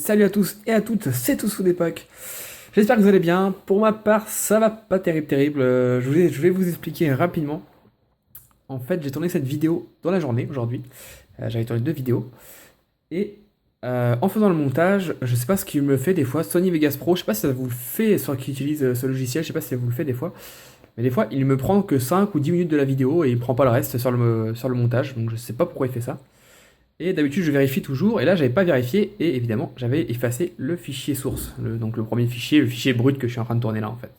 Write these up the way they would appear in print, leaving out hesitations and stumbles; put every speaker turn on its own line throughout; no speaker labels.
salut à tous et à toutes, c'est Toussou d'époque. J'espère que vous allez bien. Pour ma part, ça va pas terrible. Je vais vous expliquer rapidement. En fait, j'ai tourné cette vidéo dans la journée aujourd'hui. J'avais tourné deux vidéos. Et en faisant le montage, je sais pas ce qu'il me fait des fois. Sony Vegas Pro, je sais pas si ça vous le fait, soit qui utilise ce logiciel, je sais pas si ça vous le fait des fois. Mais des fois, il me prend que 5 ou 10 minutes de la vidéo et il prend pas le reste sur le montage. Donc je sais pas pourquoi il fait ça. Et d'habitude, je vérifie toujours. Et là, j'avais pas vérifié. Et évidemment, j'avais effacé le fichier source. Donc le premier fichier, le fichier brut que je suis en train de tourner là, en fait.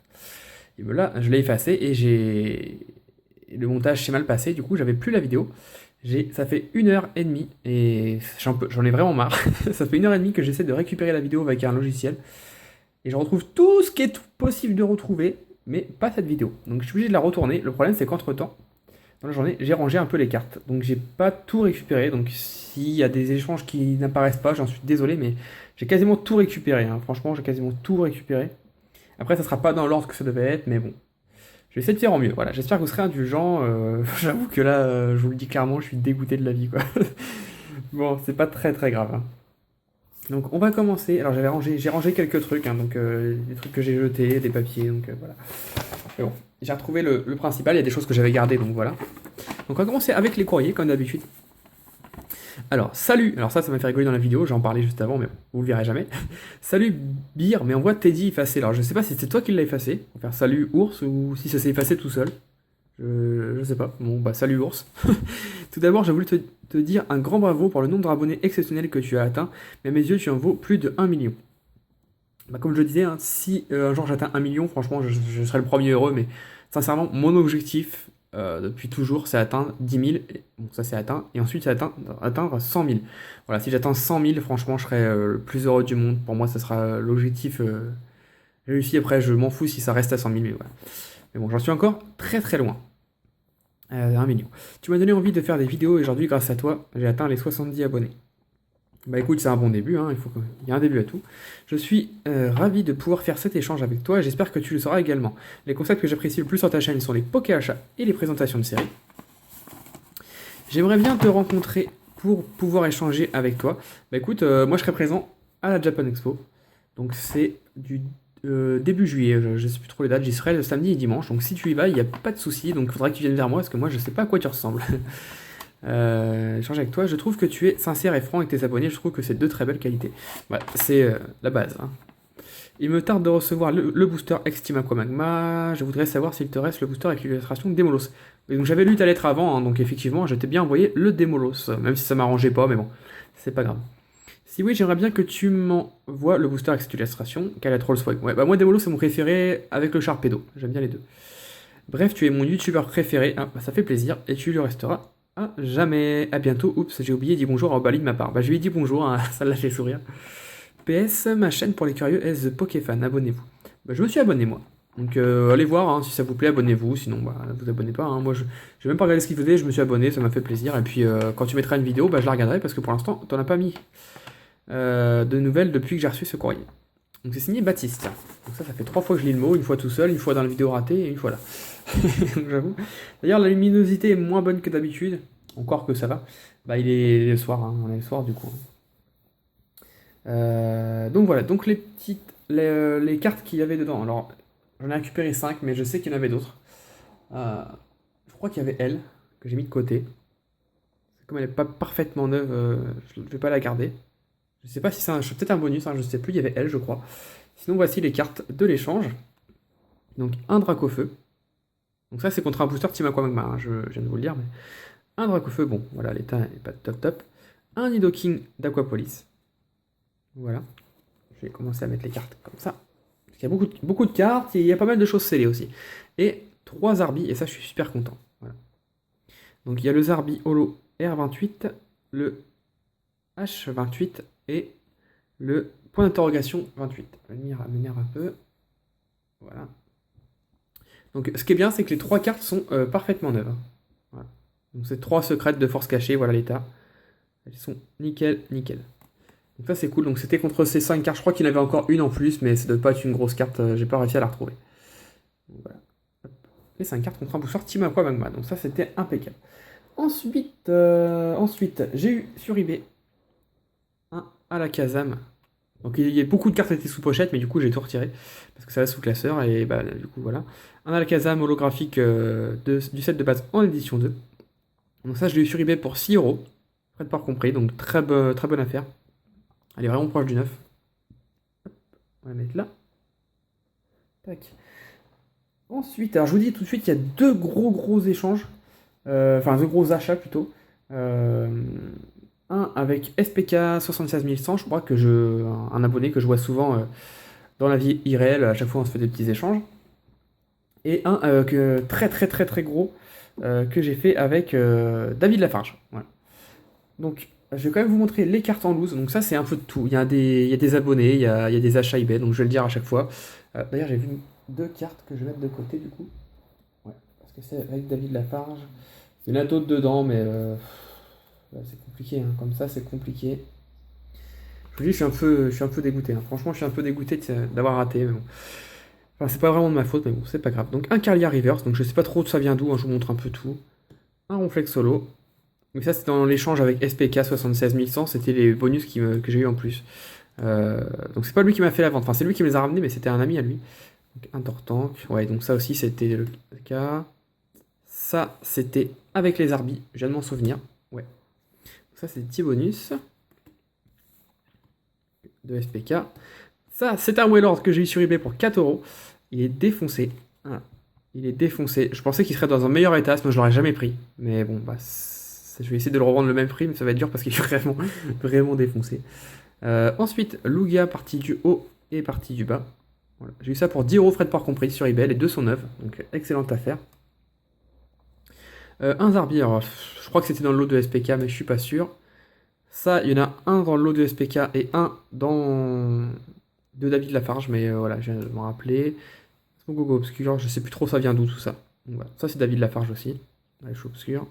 Et ben là, je l'ai effacé et le montage s'est mal passé. Du coup, j'avais plus la vidéo. Ça fait 1h30 et j'en ai vraiment marre. Ça fait 1h30 que j'essaie de récupérer la vidéo avec un logiciel. Et je retrouve tout ce qui est possible de retrouver, mais pas cette vidéo. Donc je suis obligé de la retourner. Le problème, c'est qu'entre-temps, dans la journée, j'ai rangé un peu les cartes. Donc j'ai pas tout récupéré. Donc s'il y a des échanges qui n'apparaissent pas, j'en suis désolé, mais j'ai quasiment tout récupéré, hein. Franchement, j'ai quasiment tout récupéré. Après, ça sera pas dans l'ordre que ça devait être, mais bon. Je vais essayer de faire en mieux. Voilà, j'espère que vous serez indulgents. J'avoue que là, je vous le dis clairement, je suis dégoûté de la vie, quoi. Bon, c'est pas très grave, hein. Donc on va commencer. Alors j'ai rangé quelques trucs, hein, donc des trucs que j'ai jetés, des papiers, donc voilà. Mais bon, j'ai retrouvé le principal, il y a des choses que j'avais gardées, donc voilà. Donc on va commencer avec les courriers, comme d'habitude. Alors, salut. Alors ça m'a fait rigoler dans la vidéo, j'en parlais juste avant, mais bon, vous le verrez jamais. Salut Bir, mais on voit Teddy effacé. Alors je sais pas si c'est toi qui l'as effacé, on va faire salut ours, ou si ça s'est effacé tout seul. Je sais pas. Bon, bah salut ours. Tout d'abord, j'ai voulu te dire un grand bravo pour le nombre d'abonnés exceptionnel que tu as atteint, mais à mes yeux, tu en vaux plus de 1 million. Bah, comme je le disais, hein, si un jour j'atteins 1 million, franchement, je serai le premier heureux, mais sincèrement, mon objectif depuis toujours, c'est atteindre 10 000. Bon, ça c'est atteint, et ensuite c'est atteindre 100 000. Voilà, si j'atteins 100 000, franchement, je serai le plus heureux du monde. Pour moi, ça sera l'objectif réussi. Après, je m'en fous si ça reste à 100 000, mais voilà. Mais bon, j'en suis encore très loin. 1 million. Tu m'as donné envie de faire des vidéos et aujourd'hui, grâce à toi, j'ai atteint les 70 abonnés. Bah écoute, c'est un bon début, hein, il y a un début à tout. Je suis ravi de pouvoir faire cet échange avec toi et j'espère que tu le sauras également. Les concepts que j'apprécie le plus sur ta chaîne sont les poké-achats et les présentations de séries. J'aimerais bien te rencontrer pour pouvoir échanger avec toi. Bah écoute, moi je serai présent à la Japan Expo. Donc c'est du début juillet, je sais plus trop les dates, j'y serai le samedi et dimanche. Donc si tu y vas, il n'y a pas de souci. Donc il faudra que tu viennes vers moi parce que moi je sais pas à quoi tu ressembles. Échanger avec toi, je trouve que tu es sincère et franc avec tes abonnés, je trouve que c'est de très belles qualités. Ouais, c'est la base, hein. Il me tarde de recevoir le booster Ex-Team Aquamagma, je voudrais savoir s'il te reste le booster avec l'illustration Démolos. Et donc j'avais lu ta lettre avant, hein, donc effectivement je t'ai bien envoyé le Démolos, même si ça m'arrangeait pas, mais bon, c'est pas grave. Si oui, j'aimerais bien que tu m'envoies le booster avec cette illustration, qu'elle a trop le swag. Ouais, bah moi Démolos c'est mon préféré avec le Sharpedo, j'aime bien les deux. Bref, tu es mon youtubeur préféré, ah, bah, ça fait plaisir, et tu lui resteras à jamais. À bientôt. Oups, j'ai oublié, dis bonjour à Bali de ma part. Bah je lui ai dit bonjour, hein, ça l'a fait sourire. PS, ma chaîne pour les curieux est The Pokéfan, abonnez-vous. Bah je me suis abonné moi. Donc allez voir, hein, si ça vous plaît, abonnez-vous. Sinon, bah vous abonnez pas, hein. Moi je j'ai même pas regardé ce qu'il faisait, je me suis abonné, ça m'a fait plaisir. Et puis quand tu mettras une vidéo, bah je la regarderai parce que pour l'instant, t'en as pas mis de nouvelles depuis que j'ai reçu ce courrier. Donc c'est signé Baptiste. Donc ça fait 3 fois que je lis le mot, une fois tout seul, une fois dans la vidéo ratée et une fois là. Donc j'avoue. D'ailleurs la luminosité est moins bonne que d'habitude. Encore que ça va. Bah il est le soir, hein. On est le soir du coup. Donc voilà, donc les cartes qu'il y avait dedans. Alors j'en ai récupéré 5, mais je sais qu'il y en avait d'autres. Je crois qu'il y avait elle, que j'ai mis de côté. Comme elle n'est pas parfaitement neuve, je ne vais pas la garder. Je sais pas si c'est peut-être un bonus, hein, je sais plus, il y avait elle, je crois. Sinon, voici les cartes de l'échange. Donc, un Dracofeu. Donc ça, c'est contre un booster Team Aquamagma, hein, je viens de vous le dire. Mais... un Dracofeu, bon, voilà, l'état n'est pas top. Un Nidoking d'Aquapolis. Voilà. Je vais commencer à mettre les cartes comme ça. Parce qu'il y a beaucoup de cartes, et il y a pas mal de choses scellées aussi. Et 3 Zarbi, et ça, je suis super content. Voilà. Donc, il y a le Zarbi Holo R28, le H28 et le point d'interrogation 28. Je vais m'énerve un peu. Voilà. Donc ce qui est bien, c'est que les 3 cartes sont parfaitement neuves. Voilà. Donc c'est 3 secrètes de force cachée, voilà l'état. Elles sont nickel. Donc ça c'est cool. Donc c'était contre ces 5 cartes. Je crois qu'il y en avait encore une en plus, mais ça ne doit pas être une grosse carte. J'ai pas réussi à la retrouver. Donc, voilà. Hop. Les 5 cartes contre un booster Team Aquamagma. Donc ça c'était impeccable. Ensuite j'ai eu sur eBay un Alakazam Donc il y a beaucoup de cartes qui étaient sous pochette, mais du coup j'ai tout retiré, parce que ça va sous classeur, et bah du coup voilà. Un Alakazam holographique du set de base en édition 2. Donc ça je l'ai eu sur eBay pour 6€, frais de port compris, donc très bonne affaire. Elle est vraiment proche du neuf. Hop, on va la mettre là. Tac. Ensuite, alors je vous dis tout de suite, il y a deux gros échanges, enfin deux gros achats plutôt. Un avec SPK 76100, je crois un abonné que je vois souvent dans la vie irréelle, à chaque fois on se fait des petits échanges. Et un très gros que j'ai fait avec David Lafarge. Voilà. Donc je vais quand même vous montrer les cartes en loose. Donc ça c'est un peu de tout. Il y a des abonnés, il y a des achats eBay, donc je vais le dire à chaque fois. D'ailleurs j'ai vu deux cartes que je vais mettre de côté du coup. Ouais, parce que c'est avec David Lafarge. Il y en a d'autres dedans, mais c'est compliqué, hein. Comme ça c'est compliqué. Je vous dis, je suis un peu dégoûté, hein. Franchement, je suis un peu dégoûté d'avoir raté. Mais bon. Enfin, c'est pas vraiment de ma faute, mais bon, c'est pas grave. Donc, un Calia Reverse, donc je sais pas trop ça vient d'où, hein, je vous montre un peu tout. Un Ronflex Solo. Mais ça, c'était dans l'échange avec SPK 76100, c'était les bonus que j'ai eu en plus. Donc, c'est pas lui qui m'a fait la vente, enfin, c'est lui qui me les a ramenés, mais c'était un ami à lui. Donc, un Tortank, ouais, donc ça aussi, c'était le cas. Ça, c'était avec les Arbis, je viens de m'en souvenir. Ouais. Donc, ça, c'est des petits bonus de SPK. Ça, c'est un Wailord que j'ai eu sur eBay pour 4€. Il est défoncé. Voilà. Il est défoncé. Je pensais qu'il serait dans un meilleur état, sinon je l'aurais jamais pris. Mais bon, bah, je vais essayer de le revendre le même prix, mais ça va être dur parce qu'il est vraiment défoncé. Ensuite, Lugia, partie du haut et partie du bas. Voilà. J'ai eu ça pour 10€, frais de port compris sur eBay. Les deux sont neufs, donc excellente affaire. Un Zarbi, alors, je crois que c'était dans le lot de SPK, mais je suis pas sûr. Ça, il y en a un dans le lot de SPK et un dans de David Lafarge, mais voilà, je viens de m'en rappeler. Son Gogo Obscur, je sais plus trop ça vient d'où tout ça. Donc, voilà. Ça c'est David Lafarge aussi. Allez, je suis obscur.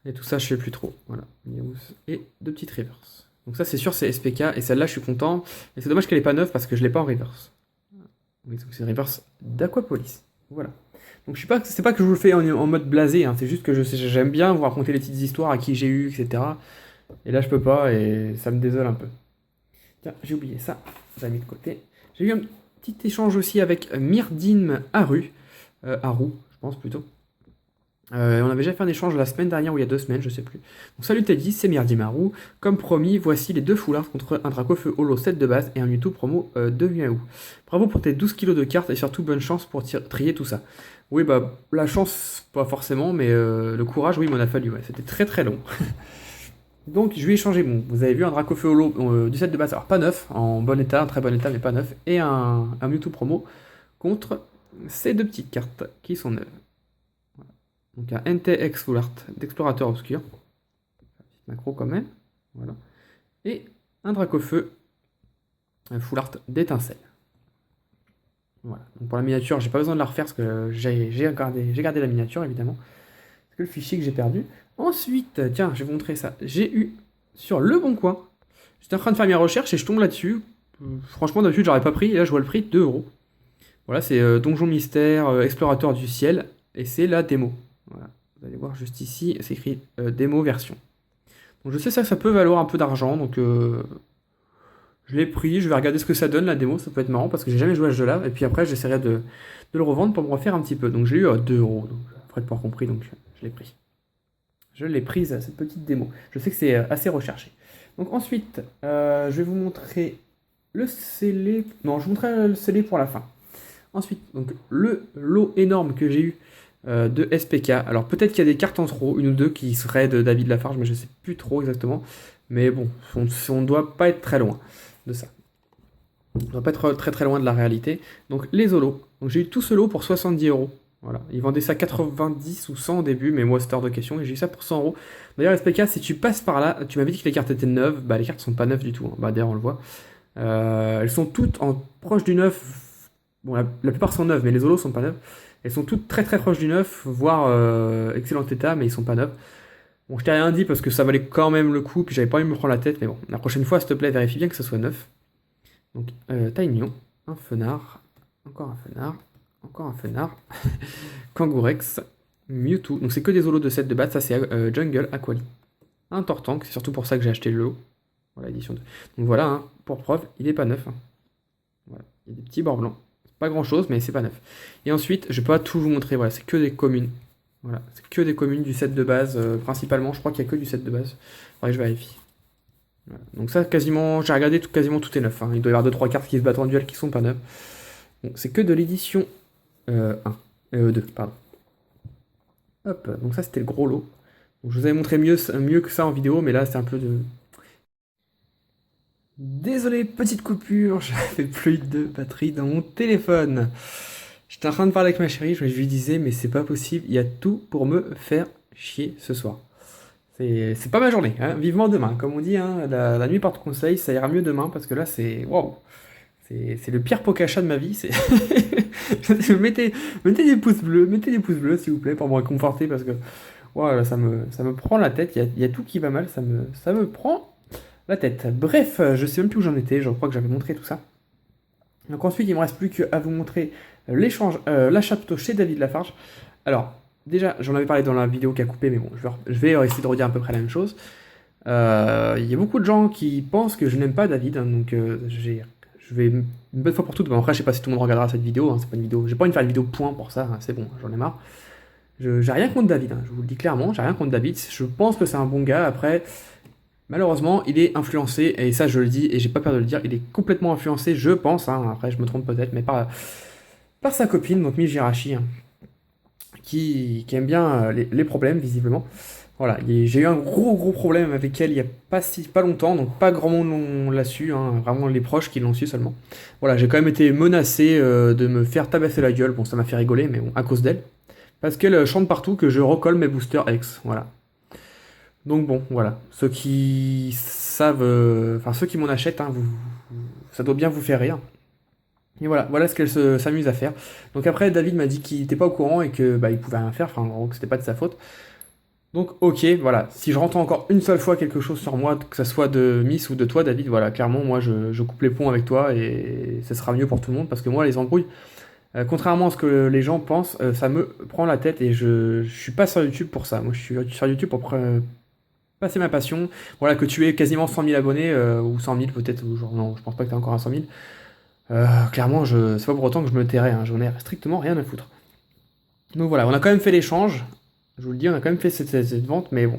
Et tout ça, je sais plus trop. Voilà. Et deux petites reverse. Donc ça c'est sûr, c'est SPK. Et celle-là, je suis content. Et c'est dommage qu'elle n'est pas neuve parce que je l'ai pas en reverse. Oui, donc c'est une reverse d'Aquapolis. Voilà. Donc je sais pas, c'est pas que je vous le fais en mode blasé, hein, c'est juste que j'aime bien vous raconter les petites histoires à qui j'ai eu, etc. Et là je peux pas et ça me désole un peu. Tiens, j'ai oublié ça, j'ai mis de côté. J'ai eu un petit échange aussi avec Myrdim Haru, Haru, je pense plutôt. On avait déjà fait un échange la semaine dernière ou il y a 2 semaines, je sais plus. Donc salut Teddy, c'est Myrdim Haru. Comme promis, voici les deux foulards contre un Dracofeu Holo 7 de base et un Mewtwo promo de Miaou. Bravo pour tes 12 kilos de cartes et surtout bonne chance pour trier tout ça. Oui, bah la chance, pas forcément, mais le courage, oui, il m'en a fallu. Ouais. C'était très long. Donc je vais échanger, bon, vous avez vu un Dracofeu Holo du set de base, alors pas neuf, en bon état, en très bon état, mais pas neuf, et un Mewtwo promo contre ces deux petites cartes qui sont neuves. Voilà. Donc un NTX Full Art d'Explorateur Obscur, petite macro quand même, voilà, et un Dracofeu Full Art d'Étincelle. Voilà. Donc pour la miniature, j'ai pas besoin de la refaire parce que j'ai gardé la miniature évidemment. Parce que le fichier que j'ai perdu. Ensuite, tiens, je vais vous montrer ça. J'ai eu sur Le Bon Coin. J'étais en train de faire mes recherches et je tombe là-dessus. Franchement, d'habitude, j'aurais pas pris. Et là, je vois le prix, 2€. Voilà, c'est Donjon Mystère, Explorateur du Ciel. Et c'est la démo. Voilà. Vous allez voir juste ici, c'est écrit démo version. Donc je sais ça peut valoir un peu d'argent. Donc je l'ai pris. Je vais regarder ce que ça donne la démo. Ça peut être marrant parce que j'ai jamais joué à ce jeu-là. Et puis après, j'essaierai de le revendre pour me refaire un petit peu. Donc j'ai eu 2€. Donc frais de port compris. Donc je l'ai pris. Je l'ai prise, cette petite démo. Je sais que c'est assez recherché. Donc ensuite, je vais vous montrer le scellé. Non, je vous montrerai le scellé pour la fin. Ensuite, donc le lot énorme que j'ai eu de SPK. Alors peut-être qu'il y a des cartes en trop, une ou deux qui seraient de David Lafarge, mais je ne sais plus trop exactement. Mais bon, on ne doit pas être très loin de ça. On ne doit pas être très loin de la réalité. Donc les holos. Donc j'ai eu tout ce lot pour 70€. Voilà, ils vendaient ça 90 ou 100 au début, mais moi c'était hors de question et j'ai eu ça pour 100€. D'ailleurs, SPK, si tu passes par là, tu m'avais dit que les cartes étaient neuves, bah les cartes sont pas neuves du tout, hein. Bah d'ailleurs on le voit. Elles sont toutes proche du neuf. Bon, la plupart sont neuves, mais les holos sont pas neuves. Elles sont toutes très proches du neuf, voire excellent état, mais ils sont pas neufs. Bon, je t'ai rien dit parce que ça valait quand même le coup, puis j'avais pas envie de me prendre la tête, mais bon, la prochaine fois, s'il te plaît, vérifie bien que ça soit neuf. Donc, Taignon, un Fenard, encore un Fenard. Encore un Fenard. Kangourex. Mewtwo. Donc c'est que des holos de set de base. Ça c'est Jungle Aquali. Un Tortank. C'est surtout pour ça que j'ai acheté le lot. Voilà, édition 2. Donc voilà, hein, pour preuve, il est pas neuf, hein. Voilà, il y a des petits bords blancs. C'est pas grand chose, mais c'est pas neuf. Et ensuite, je peux pas tout vous montrer, voilà, c'est que des communes. Voilà, c'est que des communes du set de base, principalement, je crois qu'il y a que du set de base. Faudrait que je vérifie. Voilà. Donc ça, quasiment, j'ai regardé, quasiment tout est neuf, hein. Il doit y avoir deux trois cartes qui se battent en duel qui sont pas neuves. Donc c'est que de l'édition 1. 2, pardon. Hop, donc ça c'était le gros lot. Donc, je vous avais montré mieux que ça en vidéo, mais là c'est un peu de... Désolé, petite coupure, j'avais plus de batterie dans mon téléphone. J'étais en train de parler avec ma chérie, je lui disais, mais c'est pas possible, il y a tout pour me faire chier ce soir. C'est pas ma journée, hein. Vivement demain. Comme on dit, hein, la nuit porte conseil, ça ira mieux demain, parce que là c'est... Waouh! C'est le pire Pokachat de ma vie. Mettez des pouces bleus s'il vous plaît pour me réconforter parce que voilà, ça me prend la tête. Il y a tout qui va mal, ça me prend la tête. Bref, je sais même plus où j'en étais. Je crois que j'avais montré tout ça. Donc ensuite, il me reste plus qu'à vous montrer l'échange, l'achat plutôt chez David Lafarge. Alors déjà, j'en avais parlé dans la vidéo qui a coupé, mais bon, je vais essayer de redire à peu près la même chose. Il y a beaucoup de gens qui pensent que je n'aime pas David, hein, donc je vais une bonne fois pour toutes. Bon, après, je sais pas si tout le monde regardera cette vidéo, hein, c'est pas une vidéo. J'ai pas envie de faire une vidéo point pour ça, hein, c'est bon, j'en ai marre. J'ai rien contre David, hein, je vous le dis clairement, j'ai rien contre David. Je pense que c'est un bon gars. Après, malheureusement, il est influencé, et ça je le dis, et j'ai pas peur de le dire, il est complètement influencé, je pense, hein, après je me trompe peut-être, mais par sa copine, donc Mijirachi, hein, qui aime bien les problèmes, visiblement. Voilà, j'ai eu un gros problème avec elle il y a pas longtemps, donc pas grand monde l'a su, hein, vraiment les proches qui l'ont su seulement. Voilà, j'ai quand même été menacé de me faire tabasser la gueule, bon ça m'a fait rigoler, mais bon, à cause d'elle. Parce qu'elle chante partout que je recolle mes boosters X, voilà. Donc bon, voilà, ceux qui savent, enfin ceux qui m'en achètent, hein, ça doit bien vous faire rire. Et voilà ce qu'elle s'amuse à faire. Donc après, David m'a dit qu'il n'était pas au courant et que bah, il pouvait rien faire, enfin en gros que c'était pas de sa faute. Donc ok, voilà, si je rentre encore une seule fois quelque chose sur moi, que ça soit de Miss ou de toi David, voilà, clairement moi je coupe les ponts avec toi et ce sera mieux pour tout le monde parce que moi les embrouilles, contrairement à ce que les gens pensent, ça me prend la tête et je suis pas sur YouTube pour ça. Moi je suis sur YouTube pour passer ma passion. Voilà, que tu aies quasiment 100 000 abonnés ou 100 000 peut-être, ou genre non, je pense pas que tu as encore un 100 000. Clairement, c'est pas pour autant que je me tairai, hein, j'en ai strictement rien à foutre. Donc voilà, on a quand même fait l'échange. Je vous le dis, on a quand même fait cette vente, mais bon.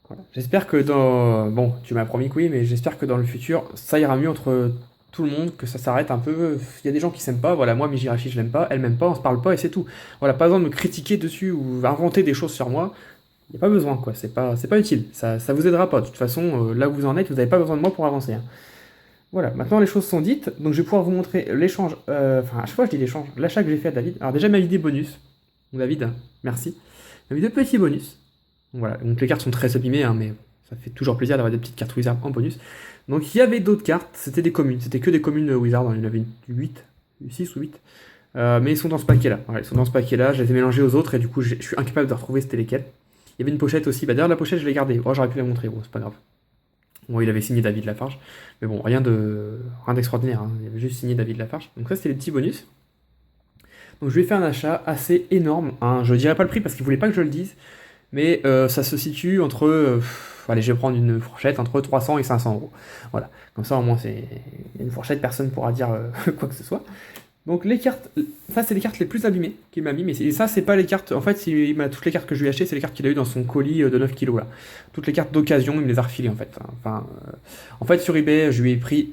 Voilà. J'espère que dans... Bon, tu m'as promis que oui, mais j'espère que dans le futur, ça ira mieux entre tout le monde, que ça s'arrête un peu. Il y a des gens qui s'aiment pas, voilà, moi Mijirachi je l'aime pas, elle m'aime pas, on se parle pas et c'est tout. Voilà, pas besoin de me critiquer dessus ou inventer des choses sur moi. Il n'y a pas besoin, quoi, c'est pas utile, ça vous aidera pas. De toute façon, là où vous en êtes, vous n'avez pas besoin de moi pour avancer, hein. Voilà, maintenant les choses sont dites, donc je vais pouvoir vous montrer l'échange, enfin à chaque fois je dis l'échange, l'achat que j'ai fait à David. Alors déjà ma vidéo bonus, donc David, merci. Ma vidéo petit bonus. Donc voilà, donc les cartes sont très abîmées, hein, mais ça fait toujours plaisir d'avoir des petites cartes Wizard en bonus. Donc il y avait d'autres cartes, c'était des communes, c'était que des communes Wizard, il y en avait 8, 6 ou 8. Mais ils sont dans ce paquet-là, voilà, ils sont dans ce paquet-là, je les ai mélangés aux autres et du coup je suis incapable de retrouver c'était lesquels. Il y avait une pochette aussi, bah d'ailleurs la pochette je l'ai gardée, oh, j'aurais pu la montrer, bon c'est pas grave. Bon, il avait signé David Lafarge, mais bon, rien d'extraordinaire, hein. Il avait juste signé David Lafarge. Donc ça, c'était les petits bonus. Donc je lui ai fait un achat assez énorme, hein. Je ne dirais pas le prix parce qu'il voulait pas que je le dise, mais ça se situe entre... allez, je vais prendre une fourchette entre 300 et 500 euros. Voilà, comme ça au moins c'est une fourchette, personne ne pourra dire quoi que ce soit. Donc les cartes, ça c'est les cartes les plus abîmées qu'il m'a mis, mais ça c'est pas les cartes, en fait il m'a toutes les cartes que je lui ai achetées, c'est les cartes qu'il a eu dans son colis de 9 kilos là. Toutes les cartes d'occasion, il me les a refilées en fait. Enfin, en fait sur eBay je lui ai pris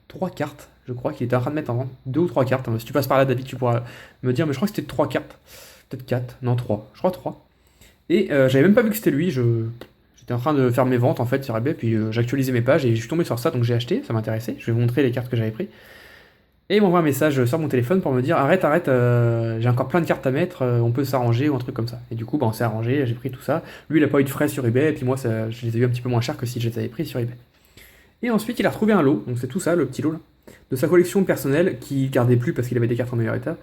3 cartes, je crois qu'il était en train de mettre en vente, 2 ou 3 cartes. Si tu passes par là David tu pourras me dire, mais je crois que c'était 3 cartes, peut-être 4, non 3, je crois 3. Et j'avais même pas vu que c'était lui, j'étais en train de faire mes ventes en fait sur eBay, puis j'actualisais mes pages et je suis tombé sur ça, donc j'ai acheté, ça m'intéressait, je vais vous montrer les cartes que j'avais pris. Et il m'envoie un message sur mon téléphone pour me dire arrête, j'ai encore plein de cartes à mettre, on peut s'arranger ou un truc comme ça. Et du coup, bah, on s'est arrangé, j'ai pris tout ça. Lui, il a pas eu de frais sur eBay, et puis moi, je les ai eu un petit peu moins cher que si je les avais pris sur eBay. Et ensuite, il a retrouvé un lot, donc c'est tout ça, le petit lot là, de sa collection personnelle qu'il gardait plus parce qu'il avait des cartes en meilleur état.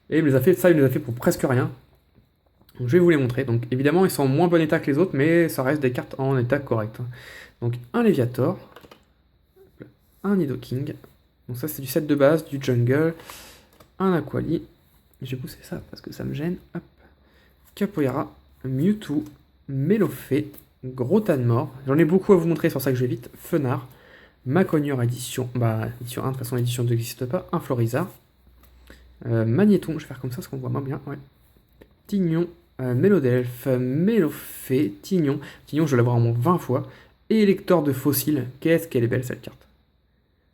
Et il me les a fait pour presque rien. Donc je vais vous les montrer. Donc évidemment, ils sont en moins bon état que les autres, mais ça reste des cartes en état correct. Donc un Léviator, un Nidoking. Donc ça c'est du set de base, du jungle, un Aquali, j'ai poussé ça parce que ça me gêne, hop, Capoeira, Mewtwo, Melofée, Gros tas de morts. J'en ai beaucoup à vous montrer, c'est pour ça que je vais vite. Fenard. Macognure édition. Bah, édition 1, de toute façon, édition 2 n'existe pas. Un Florizard. Magnéton, je vais faire comme ça, parce qu'on voit moins bien. Ouais. Tignon. Mélodelphe. Mélofée. Tignon. Tignon, je vais l'avoir en moins 20 fois. Et lecteur de fossiles. Qu'est-ce qu'elle est belle cette carte.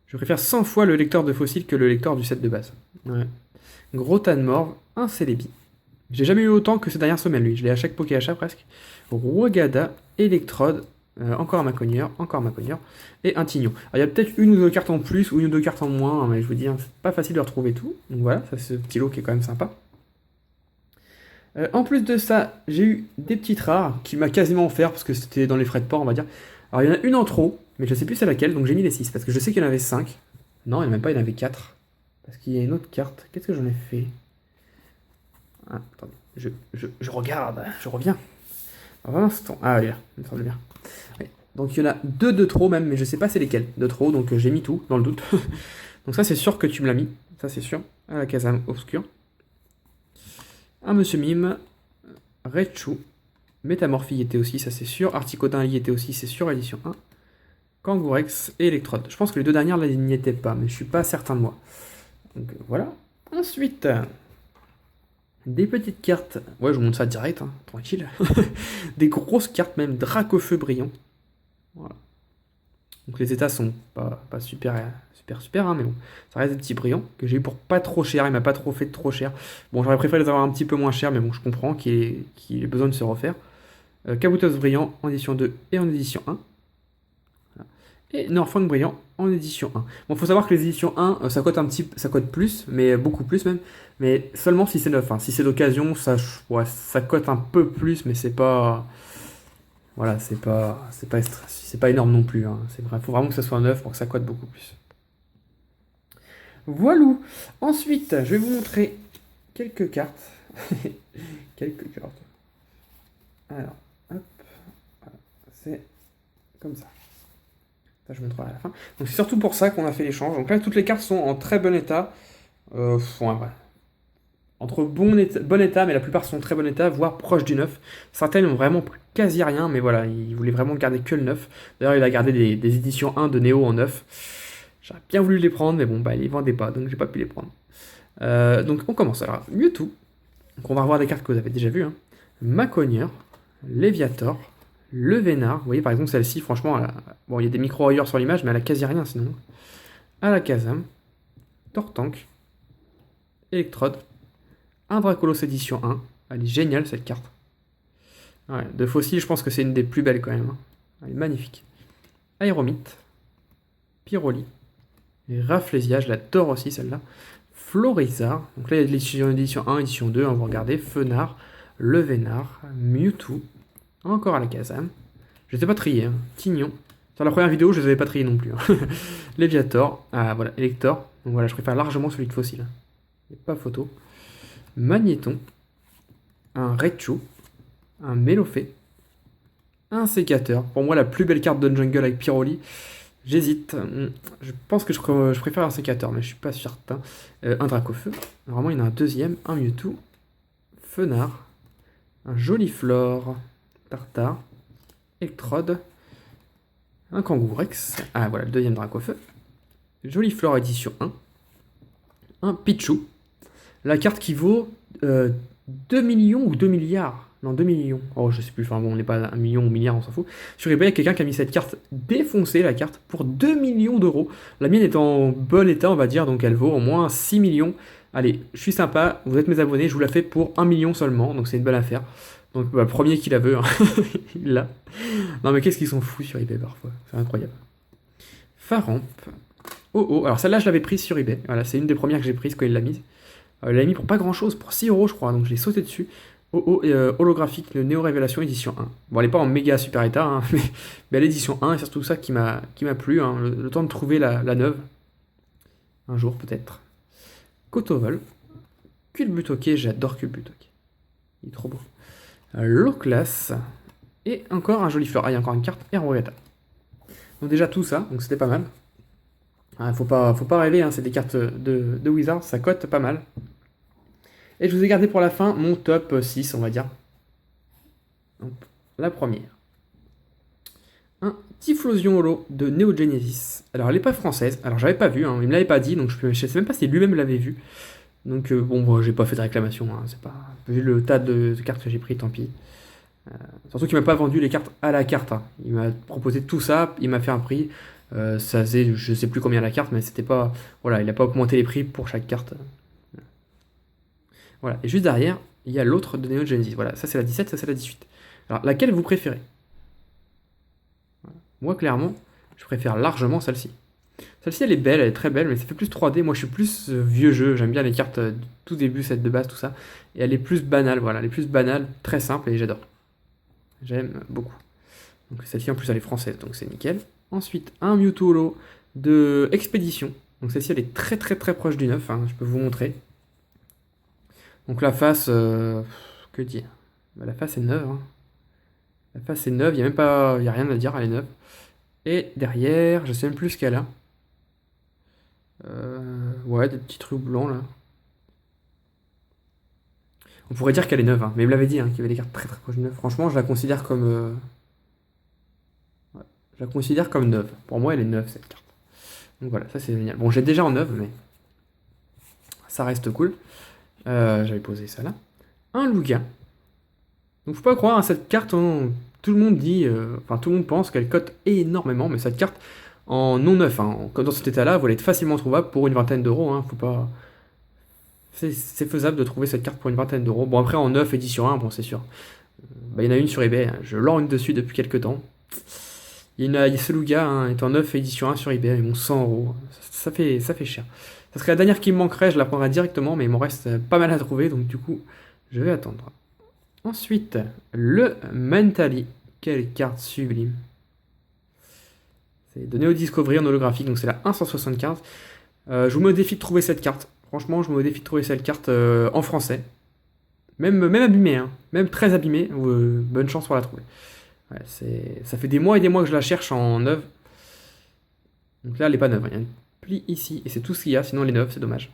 Je préfère 100 fois le lecteur de fossiles que le lecteur du set de base. Ouais. Gros tas de morve, un Celebi. J'ai jamais eu autant que ces dernières semaines, lui. Je l'ai à chaque Pokéachat presque. Rogada, Electrode, encore un Macogneur, et un Tignon. Alors il y a peut-être une ou deux cartes en plus, ou une ou deux cartes en moins, mais je vous dis, hein, c'est pas facile de retrouver tout. Donc voilà, ça c'est ce petit lot qui est quand même sympa. En plus de ça, j'ai eu des petites rares qui m'a quasiment offert, parce que c'était dans les frais de port, on va dire. Alors il y en a une en trop, mais je sais plus c'est laquelle, donc j'ai mis les 6, parce que je sais qu'il y en avait 5. Non, il n'y en a même pas, il y en avait 4. Parce qu'il y a une autre carte. Qu'est-ce que j'en ai fait? Ah, attendez, je regarde, je reviens. Alors, un instant. Ah, oui, là, il me semble bien. Oui. Donc il y en a deux de trop même, mais je sais pas c'est lesquels de trop, donc j'ai mis tout, dans le doute. Donc ça c'est sûr que tu me l'as mis, ça c'est sûr. À la Kazam obscure. Un Monsieur Mime, Raichu, Métamorphie y était aussi, ça c'est sûr. Articodin y était aussi, c'est sûr, édition 1. Kangourex et Electrode. Je pense que les deux dernières là, n'y étaient pas, mais je suis pas certain de moi. Donc voilà. Ensuite, des petites cartes. Ouais, je vous montre ça direct, hein, tranquille. Des grosses cartes même, Dracofeu brillant. Voilà. Donc les états sont pas super, hein, mais bon, ça reste des petits brillants que j'ai eu pour pas trop cher. Il m'a pas trop fait de trop cher. Bon, j'aurais préféré les avoir un petit peu moins cher, mais bon, je comprends qu'il ait besoin de se refaire. Kabutops brillant en édition 2 et en édition 1. Et Norfang brillant en édition 1. Bon, faut savoir que les éditions 1, ça cote plus, mais beaucoup plus même, mais seulement si c'est neuf. Hein. Si c'est d'occasion, ouais, ça cote un peu plus, mais c'est pas, voilà, c'est pas énorme non plus. Hein. C'est vrai, faut vraiment que ça soit neuf pour que ça cote beaucoup plus. Voilà. Ensuite, je vais vous montrer quelques cartes. Quelques cartes. Alors, hop, voilà. C'est comme ça. Ça, je montrerai à la fin. Donc c'est surtout pour ça qu'on a fait l'échange. Donc là, toutes les cartes sont en très bon état. Ouais, entre bon état, mais la plupart sont en très bon état, voire proche du neuf. Certaines ont vraiment quasi rien, mais voilà, il voulait vraiment garder que le neuf. D'ailleurs, il a gardé des éditions 1 de Néo en neuf. J'aurais bien voulu les prendre, mais bon, bah, il les vendait pas, donc j'ai pas pu les prendre. Donc on commence. Alors, Mewtwo. Donc on va revoir des cartes que vous avez déjà vues. Hein. Macogneur, Léviator, le Vénard. Vous voyez par exemple celle-ci, franchement, bon, il y a des micro-rayures sur l'image, mais elle a quasi rien sinon. Alakazam, Tortank, Electrode, un Dracolos édition 1. Elle est géniale cette carte. Ouais, de fossiles, je pense que c'est une des plus belles quand même. Hein. Elle est magnifique. Aéromite, Pyroli, Rafflesia, je l'adore aussi celle-là. Florizard, donc là il y a l'édition édition 1, édition 2, hein, vous regardez. Fenard, le Vénard, Mewtwo, encore Alakazam. Je les ai pas triés. Hein. Tignon. Sur la première vidéo, je les avais pas triés non plus. Hein. Léviator. Ah voilà, Elector. Donc voilà, je préfère largement celui de fossile. Il n'y a pas photo. Magnéton. Un Raichu. Un Mélofée. Un Sécateur. Pour moi, la plus belle carte de Jungle avec Pyroli. J'hésite. Je pense que je préfère un Sécateur, mais je suis pas certain. Un Dracofeu. Normalement, il y en a un deuxième. Un Mewtwo. Fenard. Un Joliflore. Tartare. Electrode. Un Kangourex. Ah voilà, le deuxième Dracofeu. Joliflore édition 1. Un Pichu. La carte qui vaut 2 millions ou 2 milliards. Non, 2 millions. Oh, je sais plus. Enfin bon, on n'est pas à 1 million ou milliard, on s'en fout. Sur eBay, il y a quelqu'un qui a mis cette carte défoncée, la carte, pour 2 millions d'euros. La mienne est en bon état, on va dire, donc elle vaut au moins 6 millions. Allez, je suis sympa, vous êtes mes abonnés, je vous la fais pour 1 million seulement, donc c'est une belle affaire. Donc bah, le premier qui la veut, hein, il l'a. Non mais qu'est-ce qu'ils sont fous sur eBay parfois, c'est incroyable. Faramp. Oh oh, alors celle-là je l'avais prise sur eBay, voilà, c'est une des premières que j'ai prises quand il l'a mise. Il l'a mis pour pas grand-chose, pour 6 euros je crois, donc je l'ai sauté dessus. Oh oh, holographique, le Néo Révélation édition 1. Bon, elle n'est pas en méga super état, hein, mais l'édition 1, et c'est surtout ça qui m'a plu, hein, le temps de trouver la neuve. Un jour peut-être. Kotovol. Culbutoke, j'adore Culbutoke. Il est trop beau. Loclas. Et encore un joli fleur. Ah, il y a encore une carte. Et Rogata. Donc déjà tout ça, donc c'était pas mal. Faut pas rêver, hein, c'est des cartes de Wizard, ça cote pas mal. Et je vous ai gardé pour la fin mon top 6, on va dire. Donc, la première. un Typhlosion Holo de Neo Genesis. Alors elle n'est pas française, alors j'avais pas vu, hein, il me l'avait pas dit, donc je sais même pas si lui-même l'avait vu. Donc bon, j'ai pas fait de réclamation, hein, c'est pas... Vu le tas de cartes que j'ai pris, tant pis. Surtout qu'il m'a pas vendu les cartes à la carte, hein. Il m'a proposé tout ça, il m'a fait un prix. Ça faisait, je sais plus combien la carte, mais c'était pas... Voilà, il a pas augmenté les prix pour chaque carte. Voilà, et juste derrière, il y a l'autre de Neo Genesis. Voilà, ça c'est la 17, ça c'est la 18. Alors, laquelle vous préférez? Voilà. Moi, clairement, je préfère largement celle-ci. Celle-ci, elle est belle, elle est très belle, mais ça fait plus 3D. Moi, je suis plus vieux jeu. J'aime bien les cartes du tout début, cette de base, tout ça. Et elle est plus banale, voilà. Elle est plus banale, très simple, et j'adore. J'aime beaucoup. Donc, celle-ci, en plus, elle est française, donc c'est nickel. Ensuite, un Mewtwo Holo de Expédition. Donc, celle-ci, elle est très, très, très proche du neuf, hein, je peux vous montrer. Donc, la face, que dire? Bah, la face est neuve, hein. La face est neuve, il n'y a même pas, y a rien à dire, elle est neuve. Et derrière, je sais même plus ce qu'elle a. Ouais, des petits trucs blancs là. On pourrait dire qu'elle est neuve, hein, mais il me l'avait dit, hein, qu'il y avait des cartes très très proches de neuve. Franchement, je la considère comme. Ouais, je la considère comme neuve. Pour moi, elle est neuve cette carte. Donc voilà, ça c'est génial. Bon, j'ai déjà en neuve, mais ça reste cool. J'avais posé ça là. Un Lugia. Donc faut pas croire à cette carte, hein, tout le monde dit, enfin tout le monde pense qu'elle cote énormément, mais cette carte en non neuf, hein, dans cet état-là, elle est facilement trouvable pour une vingtaine d'euros, hein, faut pas... C'est faisable de trouver cette carte pour une vingtaine d'euros. Bon après en neuf édition 1, bon c'est sûr. Bah, il y en a une sur eBay, hein, je lorgne dessus depuis quelques temps. Il y a ce Lugia, hein, est en 9 édition 1 sur eBay, ils m'ont 100 euros. Ça fait cher. Ça serait la dernière qui me manquerait, je la prendrais directement, mais il m'en reste pas mal à trouver, donc du coup, je vais attendre. Ensuite, le Mentally. Quelle carte sublime. C'est de Neo Discovery en holographique, donc c'est la 175. Je vous mets au défi de trouver cette carte. Franchement, je me mets au défi de trouver cette carte en français. Même abîmée, hein. Même très abîmée. Bonne chance pour la trouver. Ouais, ça fait des mois et des mois que je la cherche en neuve. Donc là, elle n'est pas neuve. Il y a un pli ici, et c'est tout ce qu'il y a, sinon elle est neuve, c'est dommage.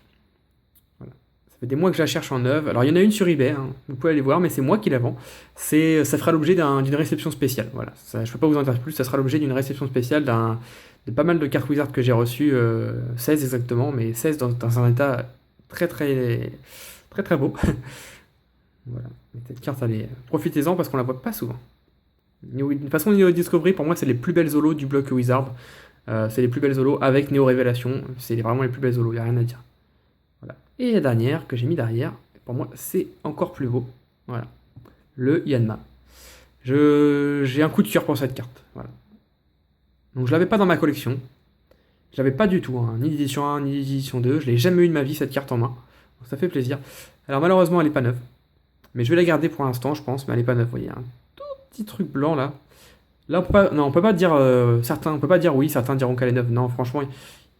Voilà. Ça fait des mois que je la cherche en neuve. Alors il y en a une sur eBay, hein. Vous pouvez aller voir, mais c'est moi qui la vends. Ça fera l'objet d'une réception spéciale. Voilà. Ça, je ne peux pas vous en dire plus, ça sera l'objet d'une réception spéciale de pas mal de cartes Wizard que j'ai reçues, 16 exactement, mais 16 dans un état très très très très beau. Voilà. Cette carte, allez, profitez-en parce qu'on la voit pas souvent. De toute façon, Neo Discovery, pour moi, c'est les plus belles holos du bloc Wizard. C'est les plus belles holos avec Neo Révélation. C'est vraiment les plus belles holos, il n'y a rien à dire. Voilà. Et la dernière que j'ai mis derrière, pour moi, c'est encore plus beau. Voilà. Le Yanma. J'ai un coup de cœur pour cette carte. Voilà. Donc je l'avais pas dans ma collection. Je l'avais pas du tout, hein. Ni d'édition 1, ni d'édition 2. Je l'ai jamais eu de ma vie, cette carte en main. Donc ça fait plaisir. Alors malheureusement, elle est pas neuve. Mais je vais la garder pour l'instant, je pense. Mais elle est pas neuve, vous voyez. Un tout petit truc blanc là. Là, on peut pas dire on peut pas dire oui, certains diront qu'elle est neuve. Non, franchement, il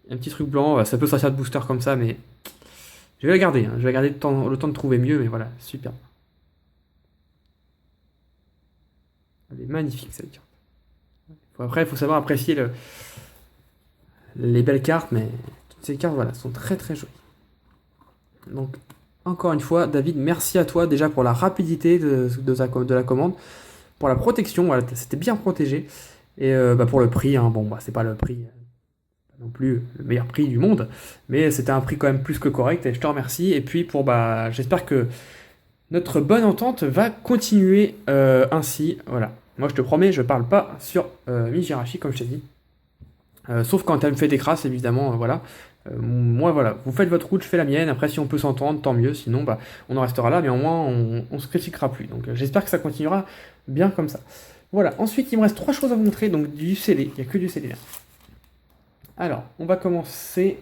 y a un petit truc blanc, ça peut sortir de booster comme ça, mais je vais la garder, hein. Je vais la garder le temps de trouver mieux, mais voilà, super. Elle est magnifique cette carte. Après, il faut savoir apprécier les belles cartes, mais toutes ces cartes, voilà, sont très très jolies. Donc, encore une fois, David, merci à toi déjà pour la rapidité de la commande, pour la protection, voilà, c'était bien protégé. Et pour le prix, hein, bon, bah, c'est pas le prix non plus le meilleur prix du monde, mais c'était un prix quand même plus que correct, et je te remercie. Et puis, j'espère que notre bonne entente va continuer ainsi, voilà. Moi, je te promets, je parle pas sur Mijirachi, comme je t'ai dit. Sauf quand elle me fait des crasses, évidemment, voilà. Moi, voilà, vous faites votre route, je fais la mienne. Après, si on peut s'entendre, tant mieux. Sinon, on en restera là, mais au moins, on se critiquera plus. Donc, j'espère que ça continuera bien comme ça. Voilà. Ensuite, il me reste 3 choses à vous montrer. Donc, du scellé. Il n'y a que du scellé là. Alors, on va commencer.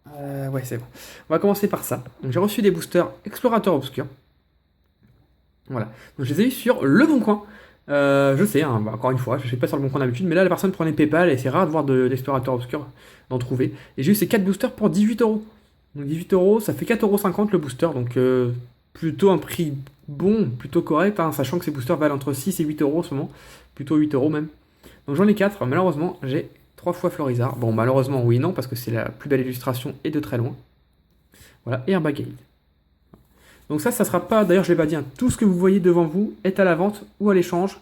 Ouais, c'est bon. On va commencer par ça. Donc, j'ai reçu des boosters Explorateur Obscur. Voilà. Donc, je les ai eu sur Le Bon Coin. Je sais, hein, encore une fois, je ne suis pas sur Le Bon Coin d'habitude, mais là, la personne prenait PayPal et c'est rare de voir d'Explorateur Obscur, d'en trouver. Et j'ai eu ces 4 boosters pour 18 euros. Donc 18 euros, ça fait 4,50 € le booster. Donc plutôt un prix bon, plutôt correct, hein, sachant que ces boosters valent entre 6 et 8 euros en ce moment. Plutôt 8 euros même. Donc j'en ai 4. Malheureusement, j'ai 3 fois Florizard. Bon, malheureusement, oui, non, parce que c'est la plus belle illustration et de très loin. Voilà, et un Bagaille. Donc ça sera pas, d'ailleurs je l'ai pas dit, hein, tout ce que vous voyez devant vous est à la vente ou à l'échange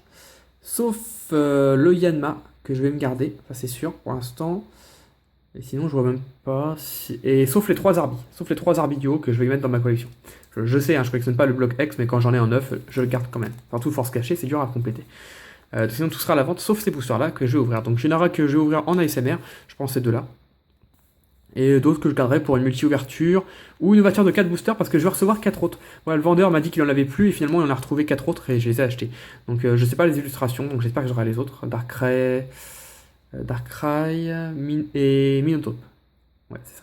Sauf le Yanma, que je vais me garder, ça c'est sûr pour l'instant. Et sinon, je vois même pas. Et sauf les 3 Arbis. Sauf les 3 Arbis duo que je vais mettre dans ma collection. Je sais, hein, je collectionne pas le bloc X, mais quand j'en ai un 9, je le garde quand même. Surtout force cachée, c'est dur à compléter. Sinon, tout sera à la vente, sauf ces boosters-là que je vais ouvrir. Donc, Shunara que je vais ouvrir en ASMR, je pense ces deux-là. Et d'autres que je garderai pour une multi-ouverture ou une ouverture de 4 boosters parce que je vais recevoir 4 autres. Voilà, le vendeur m'a dit qu'il en avait plus et finalement il en a retrouvé 4 autres et je les ai achetés. Donc je sais pas les illustrations, donc j'espère que j'aurai les autres. Darkrai, et Minotaur. Ouais, c'est ça.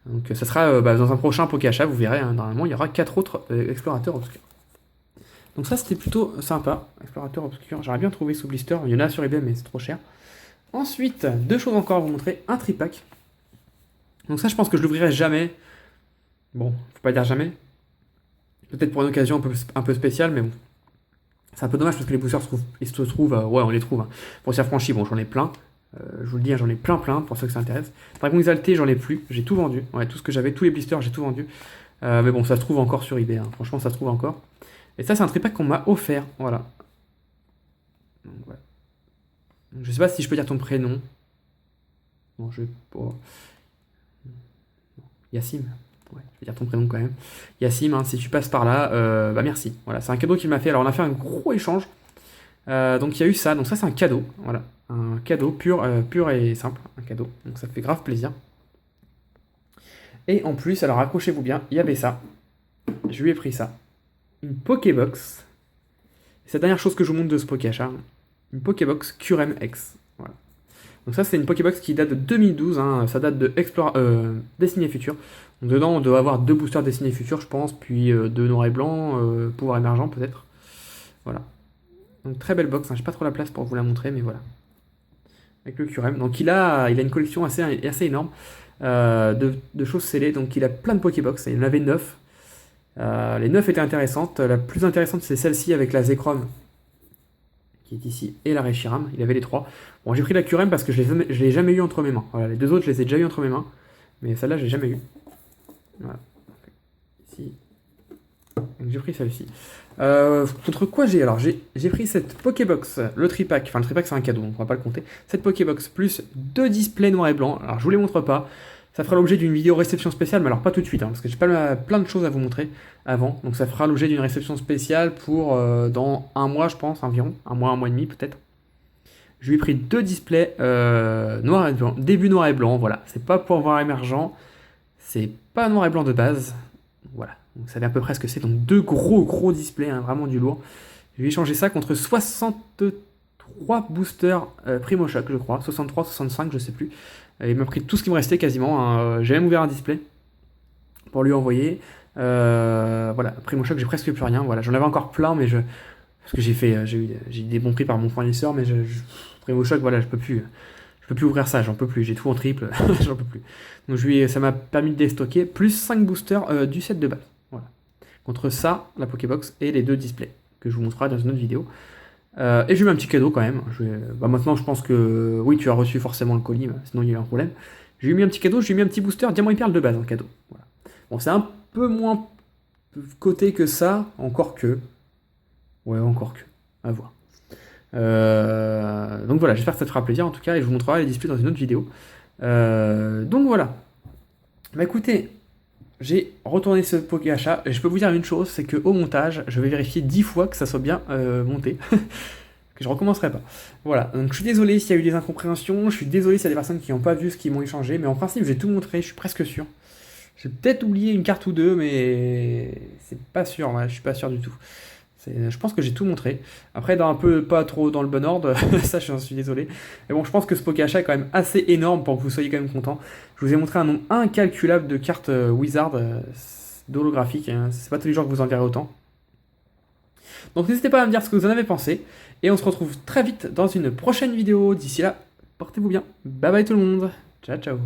Donc ça sera dans un prochain Pokéachat, vous verrez, hein, normalement il y aura 4 autres explorateurs obscurs. Donc ça c'était plutôt sympa, explorateur obscur. J'aurais bien trouvé sous blister, il y en a sur eBay mais c'est trop cher. Ensuite, 2 choses encore à vous montrer, un tripack. Donc ça, je pense que je l'ouvrirai jamais. Bon, faut pas dire jamais. Peut-être pour une occasion un peu spéciale, mais bon. C'est un peu dommage parce que les boosters se trouvent, ouais, on les trouve. Hein. Pour ces affranchis, bon, j'en ai plein. Je vous le dis, hein, j'en ai plein, pour ceux que ça intéresse. Dragon Exalté, j'en ai plus. J'ai tout vendu. Ouais, tout ce que j'avais, tous les blisters, j'ai tout vendu. Mais bon, ça se trouve encore sur eBay. Hein. Franchement, ça se trouve encore. Et ça, c'est un tripack qu'on m'a offert. Voilà. Donc, voilà. Donc, je sais pas si je peux dire ton prénom. Bon, je vais pas. Yassim, ouais, je vais dire ton prénom quand même. Yassim, hein, si tu passes par là, bah merci. Voilà, c'est un cadeau qu'il m'a fait. Alors on a fait un gros échange. Donc il y a eu ça. Donc ça c'est un cadeau. Voilà, un cadeau pur et simple, un cadeau. Donc ça fait grave plaisir. Et en plus, alors accrochez-vous bien, il y avait ça. Je lui ai pris ça. Une Pokébox. C'est la dernière chose que je vous montre de ce Pokéachat. Une Pokébox Curem X. Voilà. Donc ça c'est une Pokébox qui date de 2012, hein, ça date de Destiné Futur. Donc dedans on doit avoir 2 boosters Destiné Futur je pense, puis 2 noir et blanc, pouvoir émergent peut-être. Voilà. Donc très belle box, hein, j'ai pas trop la place pour vous la montrer mais voilà. Avec le Curem. Donc il a une collection assez énorme de choses scellées, donc il a plein de Pokébox, il en avait 9. Les 9 étaient intéressantes, la plus intéressante c'est celle-ci avec la Zekrom qui est ici, et la Reshiram, il avait les 3. Bon, j'ai pris la Curem parce que je l'ai jamais eu entre mes mains. Voilà, les 2 autres, je les ai déjà eu entre mes mains, mais celle-là, je l'ai jamais eu. Voilà. Ici. Donc j'ai pris celle-ci. Contre quoi j'ai alors j'ai pris cette Pokébox, le tripack, enfin le tripack c'est un cadeau, donc on va pas le compter. Cette Pokébox plus 2 displays noir et blanc. Alors je vous les montre pas. Ça fera l'objet d'une vidéo réception spéciale, mais alors pas tout de suite, hein, parce que j'ai pas plein de choses à vous montrer avant. Donc ça fera l'objet d'une réception spéciale pour dans un mois, je pense, environ. Un mois et demi peut-être. Je lui ai pris 2 displays noir et blanc, début noir et blanc, voilà. C'est pas pour voir émergent, c'est pas noir et blanc de base. Voilà, donc vous savez à peu près ce que c'est. Donc 2 gros displays, hein, vraiment du lourd. Je vais échanger ça contre 63 boosters Primo Shock, je crois. 63, 65, je sais plus. Il m'a pris tout ce qui me restait quasiment. Hein. J'ai même ouvert un display pour lui envoyer. Voilà, Primo Shock, j'ai presque plus rien. Voilà, j'en avais encore plein, mais parce que j'ai eu des bons prix par mon fournisseur, mais Primo Shock, voilà, je peux plus ouvrir ça, j'en peux plus. J'ai tout en triple, j'en peux plus. Donc ça m'a permis de déstocker plus 5 boosters du set de base. Voilà. Contre ça, la Pokébox et les 2 displays que je vous montrerai dans une autre vidéo. Et je lui mets un petit cadeau quand même. Maintenant, je pense que oui, tu as reçu forcément le colis, sinon il y a eu un problème. Je lui ai mis un petit cadeau, je lui ai mis un petit booster Diamant et Perle de base en cadeau. Voilà. Bon, c'est un peu moins coté que ça, encore que. Ouais, encore que. À voir. Donc voilà, j'espère que ça te fera plaisir en tout cas, et je vous montrerai les displays dans une autre vidéo. Donc voilà. Bah écoutez, j'ai retourné ce Pokéachat, et je peux vous dire une chose, c'est qu'au montage, je vais vérifier 10 fois que ça soit bien monté. Que je recommencerai pas. Voilà, donc je suis désolé s'il y a eu des incompréhensions, je suis désolé s'il y a des personnes qui n'ont pas vu ce qu'ils m'ont échangé, mais en principe j'ai tout montré, je suis presque sûr. J'ai peut-être oublié une carte ou deux, mais c'est pas sûr, ouais, je suis pas sûr du tout. Je pense que j'ai tout montré. Après, pas trop dans le bon ordre, ça j'en suis désolé. Mais bon, je pense que ce Pokéachat est quand même assez énorme pour que vous soyez quand même content. Je vous ai montré un nombre incalculable de cartes Wizard d'holographiques. Hein. C'est pas tous les jours que vous en verrez autant. Donc n'hésitez pas à me dire ce que vous en avez pensé. Et on se retrouve très vite dans une prochaine vidéo. D'ici là, portez-vous bien. Bye bye tout le monde. Ciao ciao.